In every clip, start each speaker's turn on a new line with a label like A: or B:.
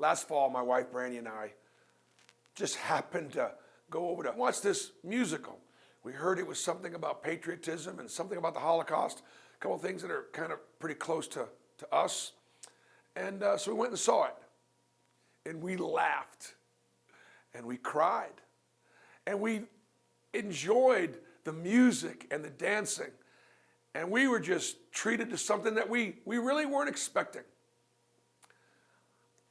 A: Last fall, my wife Brandy and I just happened to go over to watch this musical. We heard it was something about patriotism and something about the Holocaust, a couple of things that are kind of pretty close to us. And so we went and saw it. And we laughed. And we cried. And we enjoyed the music and the dancing. And we were just treated to something that we really weren't expecting.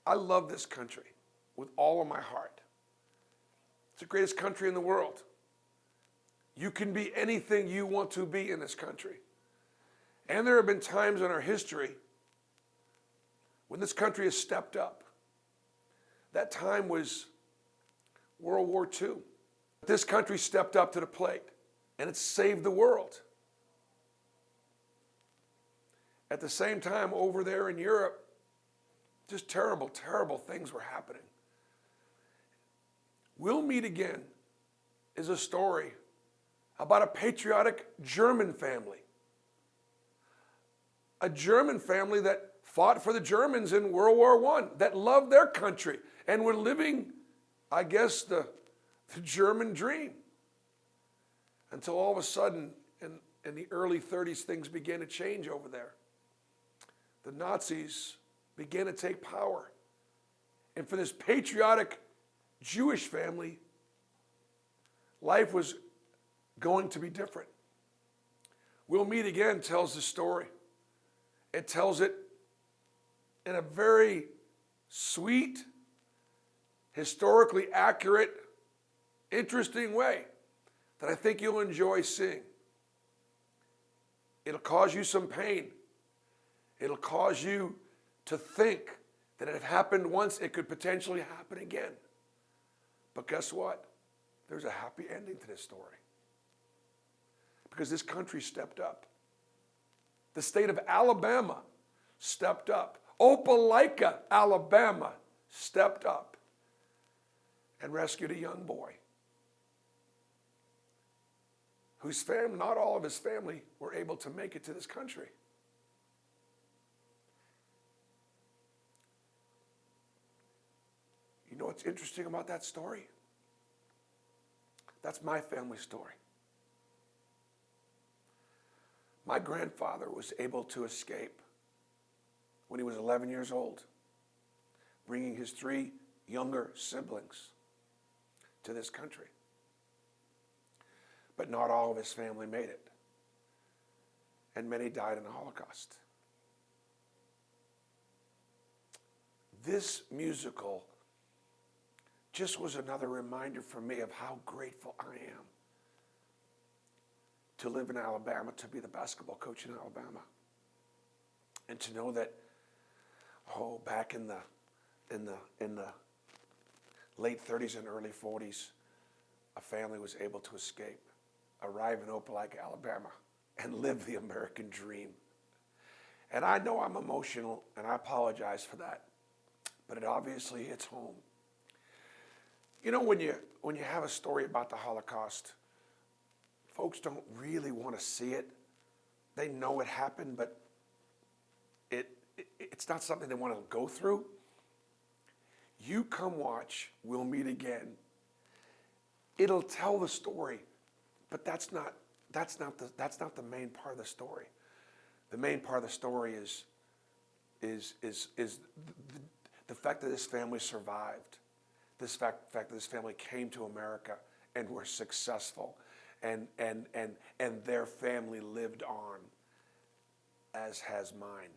A: I love this country with all of my heart. It's the greatest country in the world. You can be anything you want to be in this country. And there have been times in our history when this country has stepped up. That time was World War II. This country stepped up to the plate, and it saved the world. At the same time, over there in Europe, just terrible, terrible things were happening. We'll Meet Again is a story about a patriotic German family. A German family that fought for the Germans in World War I, that loved their country and were living, I guess, the German dream. Until all of a sudden, in the early 30s, things began to change over there. The Nazis began to take power. And for this patriotic Jewish family, life was going to be different. We'll Meet Again tells the story. It tells it in a very sweet, historically accurate, interesting way that I think you'll enjoy seeing. It'll cause you some pain. It'll cause you to think that it happened once, it could potentially happen again. But guess what? There's a happy ending to this story. Because this country stepped up. The state of Alabama stepped up. Opelika, Alabama stepped up and rescued a young boy whose family, not all of his family, were able to make it to this country. You know what's interesting about that story? That's my family story. My grandfather was able to escape when he was 11 years old, bringing his 3 younger siblings to this country. But not all of his family made it, and many died in the Holocaust. This musical just was another reminder for me of how grateful I am to live in Alabama, to be the basketball coach in Alabama, and to know that, back in the late 30s and early 40s, a family was able to escape, arrive in Opelika, Alabama, and live the American dream. And I know I'm emotional, and I apologize for that, but it obviously hits home. You know, when you have a story about the Holocaust, folks don't really want to see it. They know it happened, but it's not something they want to go through. You come watch We'll Meet Again. It'll tell the story, but that's not the main part of the story. The main part of the story is the fact that this family survived. This fact that this family came to America and were successful, and their family lived on, as has mine.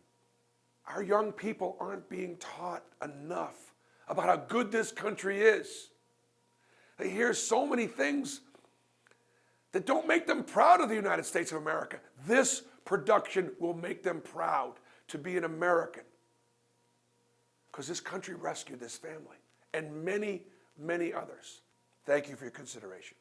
A: Our young people aren't being taught enough about how good this country is. They hear so many things that don't make them proud of the United States of America. This production will make them proud to be an American, because this country rescued this family and many, many others. Thank you for your consideration.